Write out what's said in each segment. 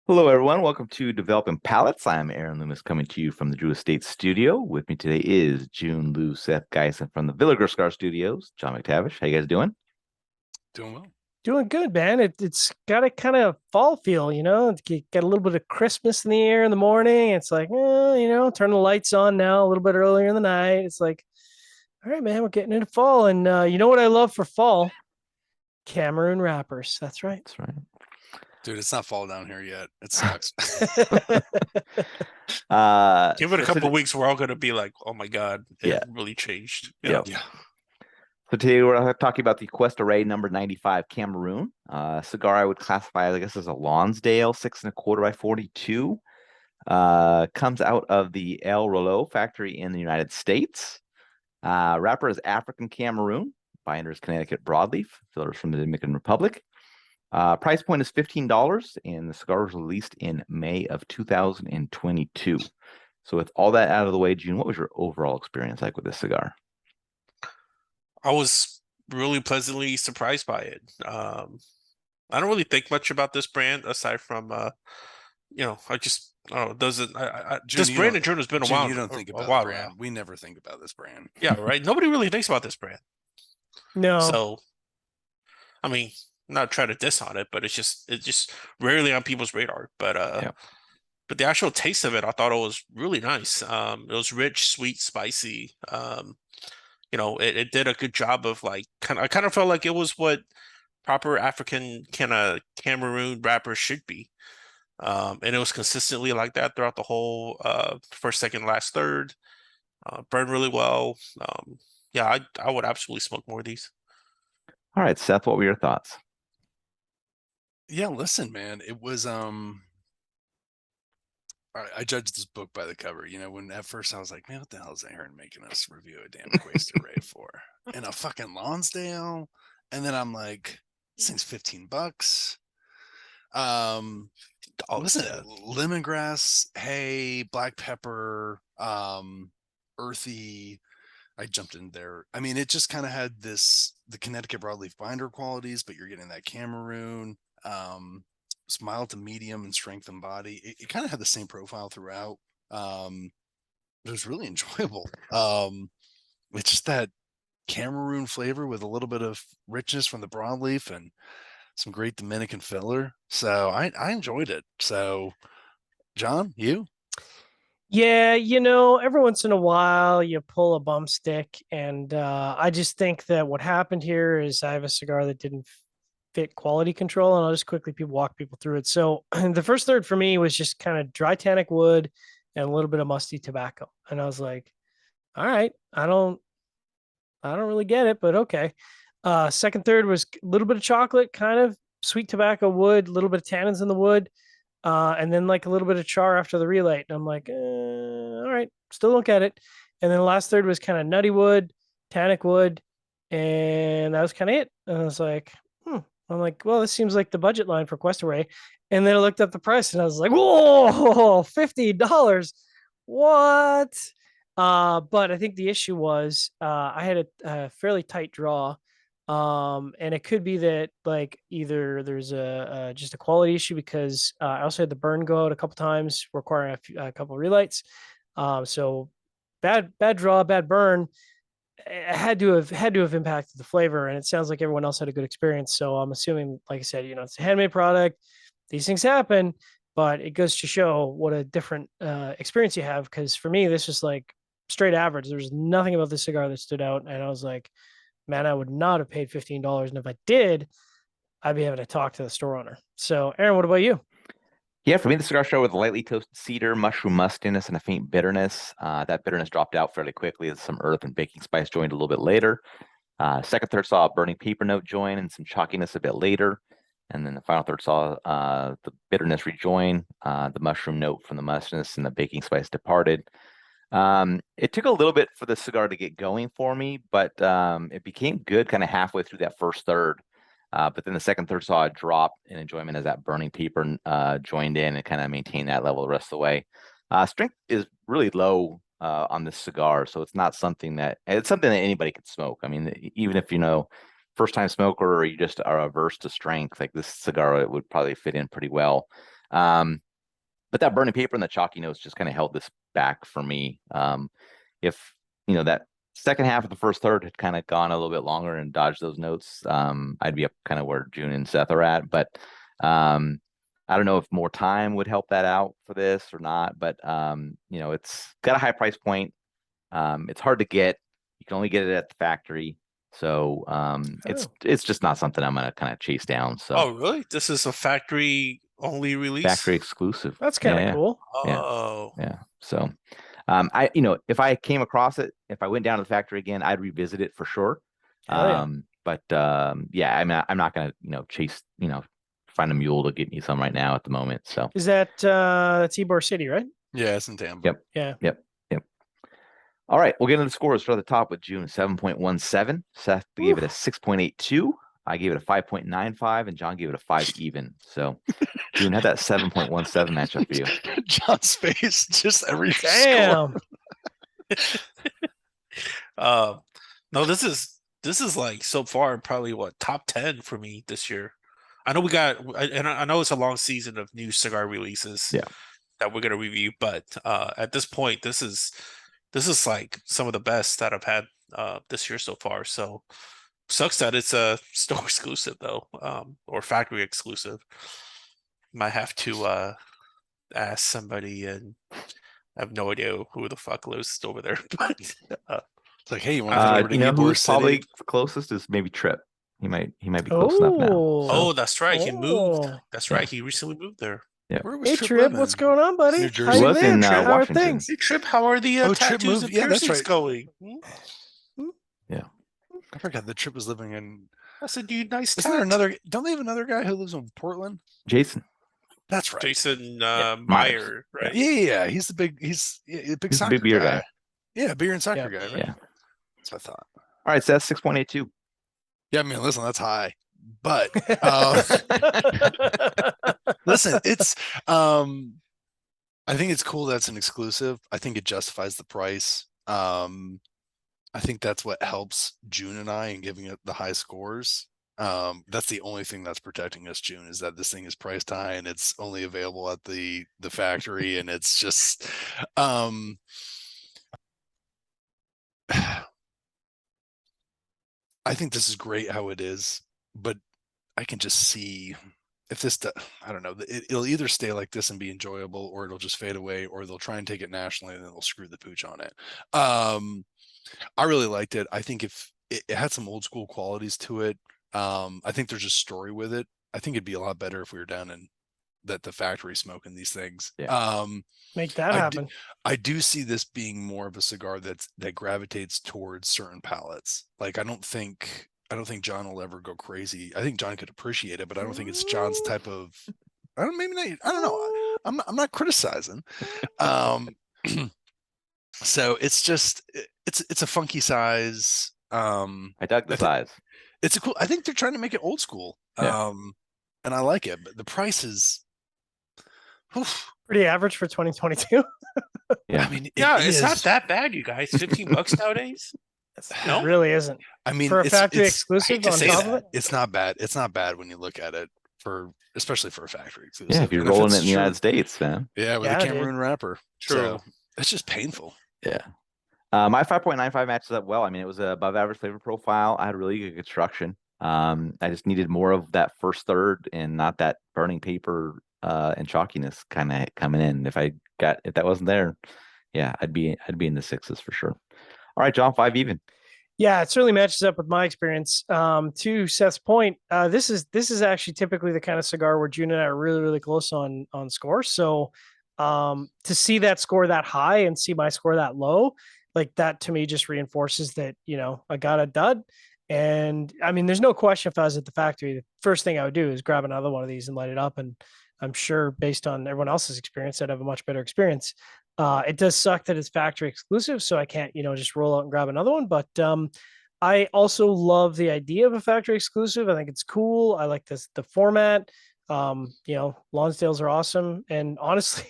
Hello, everyone. Welcome to Developing Palates. I'm Aaron Loomis coming to you from the Drew Estate Studio. With me today is Jiunn, Lou, Seth, Geisen from the Villager Scar Studios. John McTavish, how you guys doing? Doing well. Doing good, man. It's got a kind of fall feel, It's got a little bit of Christmas in the air in the morning. It's like, turn the lights on now a little bit earlier in the night. It's like, all right, man, we're getting into fall. And you know what I love for fall? Cameroon wrappers. That's right. That's right. Dude, it's not fall down here yet. It sucks. Give it a so couple today, of weeks, we're all gonna be like, "Oh my god, it yeah, really changed." yeah. Yeah. So today we're talking about the Cuesta-Rey number 95 Cameroon cigar. I would classify, I guess, as a Lonsdale 6.25 by 42. Comes out of the El Rolo factory in the United States. Wrapper is African Cameroon. Binder is Connecticut broadleaf. Fillers from the Dominican Republic. Price point is $15, and the cigar was released in May of 2022. So with all that out of the way, June, what was your overall experience like with this cigar? I was really pleasantly surprised by it. I don't really think much about this brand aside from, I just, oh, it doesn't. Jiunn, This brand in Jordan has been a Jiunn, while, you don't think a about the while brand. now. We never think about this brand. Yeah, right. Nobody really thinks about this brand. No. So, I mean, not trying to diss on it, but it's just rarely on people's radar. But Yeah. but the actual taste of it, I thought it was really nice. It was rich, sweet, spicy. It did a good job of like I kind of felt like it was what proper African kind of Cameroon rappers should be. And it was consistently like that throughout the whole first, second, last third. Burned really well. Yeah, I would absolutely smoke more of these. All right, Seth, what were your thoughts? Yeah, listen, man. It was I judged this book by the cover. When at first I was like, man, what the hell is Aaron making us review a damn Cuesta-Rey for? And a fucking Lonsdale. And then I'm like, this thing's $15. Listen, Yeah. lemongrass, hay, black pepper, earthy. I jumped in there. I mean, it just kind of had the Connecticut broadleaf binder qualities, but you're getting that Cameroon, it's mild to medium in strength and body. It kind of had the same profile throughout. It was really enjoyable. It's just that Cameroon flavor with a little bit of richness from the broadleaf and some great Dominican filler. So I enjoyed it. So, John, you? Yeah, every once in a while you pull a bump stick, and I just think that what happened here is I have a cigar that didn't fit quality control, and I'll just quickly walk people through it. So the first third for me was just kind of dry tannic wood and a little bit of musty tobacco, and I was like, all right, I don't really get it, but okay. Second third was a little bit of chocolate, kind of sweet tobacco wood, a little bit of tannins in the wood, and then like a little bit of char after the relight. And I'm like, all right, still don't get it. And then the last third was kind of nutty wood, tannic wood, and that was kind of it. And I was like, I'm like, well, this seems like the budget line for Quest-Array. And then I looked up the price and I was like, whoa, $50. What? But I think the issue was I had a fairly tight draw. And it could be that like either there's just a quality issue because I also had the burn go out a couple times, requiring a couple of relights. So bad draw, bad burn. It had to have impacted the flavor, and it sounds like everyone else had a good experience. So I'm assuming, like I said, it's a handmade product. These things happen, but it goes to show what a different experience you have. Because for me, this was like straight average. There was nothing about this cigar that stood out, and I was like, man, I would not have paid $15, and if I did, I'd be having to talk to the store owner. So, Aaron, what about you? Yeah, for me, the cigar started with a lightly toasted cedar, mushroom mustiness, and a faint bitterness. That bitterness dropped out fairly quickly as some earth and baking spice joined a little bit later. Second third saw a burning paper note join and some chalkiness a bit later. And then the final third saw the bitterness rejoin, the mushroom note from the mustiness and the baking spice departed. It took a little bit for the cigar to get going for me, but it became good kind of halfway through that first third. But then the second third saw a drop in enjoyment as that burning paper joined in and kind of maintained that level the rest of the way. Strength is really low on this cigar, so it's something that anybody could smoke. I mean, even if first time smoker or you just are averse to strength, like this cigar, it would probably fit in pretty well. But that burning paper and the chalky notes just kind of held this back for me. If that second half of the first third had kind of gone a little bit longer and dodged those notes, I'd be up kind of where Jiunn and Seth are at. But I don't know if more time would help that out for this or not. But it's got a high price point. It's hard to get. You can only get it at the factory. So it's just not something I'm gonna kind of chase down. So Oh, really? This is a factory only release? factory exclusive. That's kind of cool. Oh, Yeah. So if I came across it, if I went down to the factory again, I'd revisit it for sure. But I'm not gonna chase find a mule to get me some right now at the moment. So Is that Ybor City, right? Yeah, it's in Tampa. Yep. Yep. All right, we'll get into the scores. Start at the top with Jiunn, 7.17. Seth gave it a 6.82. I gave it a 5.95, and John gave it a 5 even. So Jiunn had that 7.17 matchup for you. John's face, just every score. Damn. No, this is like so far probably top 10 for me this year. I know I know it's a long season of new cigar releases that we're gonna review, but at this point, this is like some of the best that I've had this year so far. So sucks that it's a store exclusive though, or factory exclusive. Might have to ask somebody, and I have no idea who the fuck lives over there. But it's like, hey, you want to who's probably closest is maybe Trip. He might be close enough now. Oh, that's right. He moved. That's right. He recently moved there. Yeah. Hey Trip, what's going on, buddy? New Jersey. How you Was been, in, Trip? How are Washington. things? Hey Trip, how are the Trip tattoos moved. and Yeah, that's piercings right. going? Yeah. I forgot the Trip was living in. I said, dude, nice. Isn't there another? Don't they have another guy who lives in Portland? Jason. That's right. Jason Myers. Meyer, right? Yeah. He's the big. He's a big He's a soccer big beer guy. Yeah, beer and soccer guy. Right? Yeah. That's what I thought. All right, Seth, 6.82. Yeah, I mean, listen, that's high, but listen, it's. I think it's cool that's an exclusive. I think it justifies the price. I think that's what helps Jiunn and I in giving it the high scores. That's the only thing that's protecting us, Jiunn, is that this thing is priced high and it's only available at the factory, and it's just I think this is great how it is, but I can just see if this I don't know, it'll either stay like this and be enjoyable, or it'll just fade away, or they'll try and take it nationally and then they'll screw the pooch on it. I really liked it. I think if it had some old school qualities to it, I think there's a story with it. I think it'd be a lot better if we were down in the factory smoking these things. Make that happen. I do see this being more of a cigar that gravitates towards certain palates. Like I don't think John will ever go crazy. I think John could appreciate it, but I don't think it's John's type of. I don't know. I'm not criticizing. So it's just it's a funky size. I dug the size. It's a cool. I think they're trying to make it old school. And I like it, but the price is pretty average for 2022. Yeah, I mean, it's not that bad, you guys. $15 nowadays. No, it really isn't. I mean, for a factory it's exclusive on top of it, it's not bad. It's not bad when you look at it especially for a factory exclusive. Yeah, if you're rolling it in the United States, man. Yeah, with a Cameroon wrapper. True. So it's just painful. Yeah. My 5.95 matches up well. I mean, it was a above average flavor profile. I had really good construction. I just needed more of that first third and not that burning paper and chalkiness kind of coming in. If that wasn't there, I'd be in the sixes for sure. All right, John, 5 even. Yeah, it certainly matches up with my experience. To Seth's point, this is actually typically the kind of cigar where Jiunn and I are really, really close on scores. So to see that score that high and see my score that low, like that to me just reinforces that, I got a dud. And I mean, there's no question if I was at the factory, the first thing I would do is grab another one of these and light it up. And I'm sure based on everyone else's experience, I'd have a much better experience. It does suck that it's factory exclusive, so I can't, just roll out and grab another one. But I also love the idea of a factory exclusive. I think it's cool. I like the format. Lonsdales are awesome. And honestly,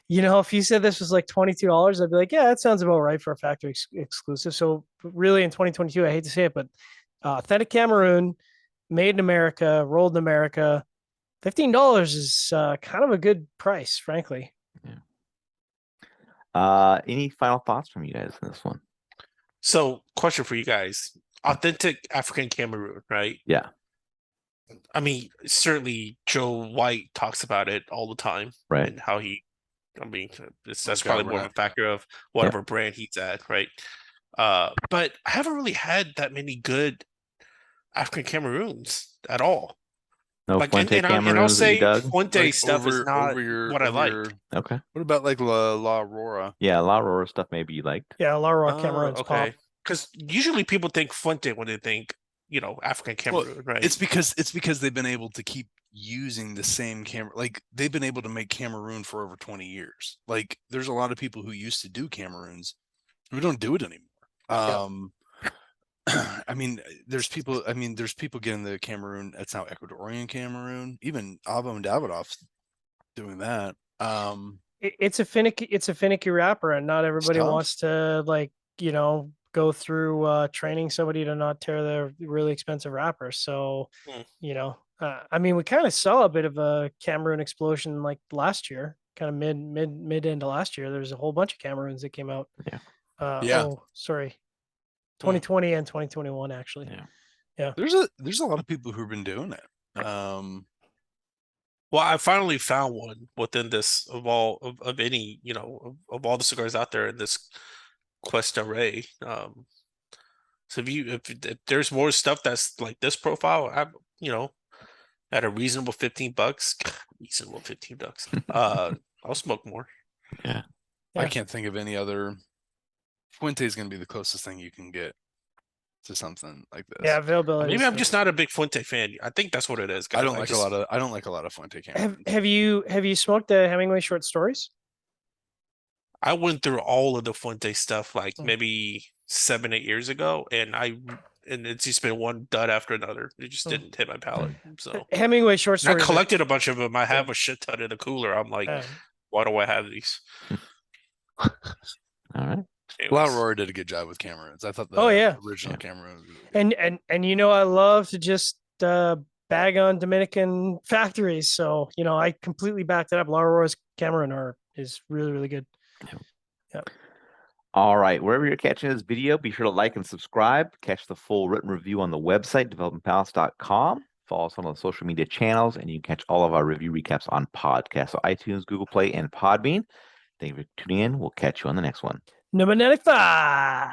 if you said this was like $22, I'd be like, yeah, that sounds about right for a factory exclusive. So really in 2022, I hate to say it, but authentic Cameroon, made in America, rolled in America, $15 is kind of a good price, frankly. Any final thoughts from you guys on this one? So, question for you guys: authentic African Cameroon, right? Yeah. I mean, certainly Joe White talks about it all the time, Right. and how he. I mean, that's Got probably more of a wrapped. factor of whatever brand he's at, right? But I haven't really had that many good African Cameroons at all. No Like, Fuente and I'll Cameroons that you say dug? Fuente Like stuff is not what I like. Okay. What about like La Aurora? Yeah, La Aurora stuff maybe you liked. Yeah, Lara Cameron's pop. Okay. Because usually people think Fuente when they think, African Cameroon, right? It's because they've been able to keep using the same camera. Like they've been able to make Cameroon for over 20 years. Like there's a lot of people who used to do Cameroons who don't do it anymore. I mean, there's people getting the Cameroon. That's now Ecuadorian Cameroon. Even Avo and Davidoff's doing that. It's a finicky wrapper, and not everybody tough. wants to go through training somebody to not tear their really expensive wrapper. So, I mean, we kind of saw a bit of a Cameroon explosion like last year, kind of mid into last year. There's a whole bunch of Cameroons that came out. Yeah. Oh, sorry. 2020 and 2021, actually. Yeah. There's a lot of people who've been doing it. Well, I finally found one within this of all of any, of all the cigars out there in this Cuesta-Rey. So if there's more stuff that's like this profile, at a reasonable $15, reasonable $15, I'll smoke more. Yeah. I can't think of any other. Fuente is going to be the closest thing you can get to something like this. Yeah, availability. Maybe I'm just not a big Fuente fan. I think that's what it is. I don't like a lot of Fuente Cameroons. Have you smoked the Hemingway short stories? I went through all of the Fuente stuff like maybe 7-8 years ago, and it's just been one dud after another. It just didn't hit my palate. So Hemingway short I stories. collected a bunch of them. I have a shit ton in the cooler. I'm like, why do I have these? All right. La Aurora did a good job with Cameroons. I thought the original Cameroon. And I love to just bag on Dominican factories. So I completely backed it up. La Aurora's Cameroon is really, really good. Yep. All right. Wherever you're catching this video, be sure to like and subscribe. Catch the full written review on the website, developmentpalace.com. Follow us on the social media channels, and you can catch all of our review recaps on podcasts, so iTunes, Google Play, and Podbean. Thank you for tuning in. We'll catch you on the next one. Number 95.